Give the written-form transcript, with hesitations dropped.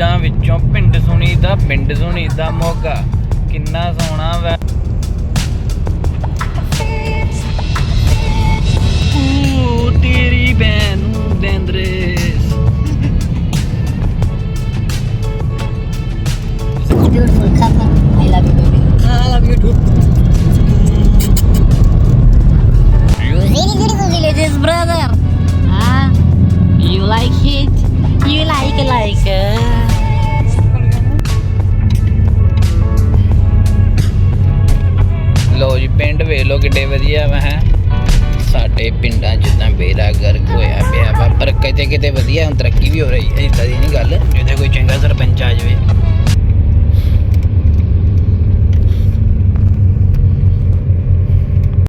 ਪਿੰਡਾਂ ਵਿੱਚੋਂ ਪਿੰਡ ਸੁਣੀ ਦਾ ਮੋਗਾ ਕਿੰਨਾ ਸੋਹਣਾ ਵਾ। ਤੇਰੀ ਭੈਣ ਨੂੰ ਦੇਂਦਰੇਸ। Beautiful couple. I love you, baby. I love you too. Very beautiful villages, brother. Huh? You like it? You like ਲੋ ਜੀ ਪਿੰਡ ਵੇਖ ਲੋ ਕਿੱਡੇ ਵਧੀਆ ਵਾ ਹੈ। ਸਾਡੇ ਪਿੰਡਾਂ ਜਿੱਦਾਂ ਬੇੜਾ ਗਰਕ ਹੋਇਆ ਪਿਆ ਵਾ, ਪਰ ਕਿਤੇ ਕਿਤੇ ਵਧੀਆ ਹੁਣ ਤਰੱਕੀ ਵੀ ਹੋ ਰਹੀ ਹੈ। ਇੱਦਾਂ ਦੀ ਨਹੀਂ ਗੱਲ, ਜਿੱਥੇ ਕੋਈ ਚੰਗਾ ਸਰਪੰਚ ਆ ਜਾਵੇ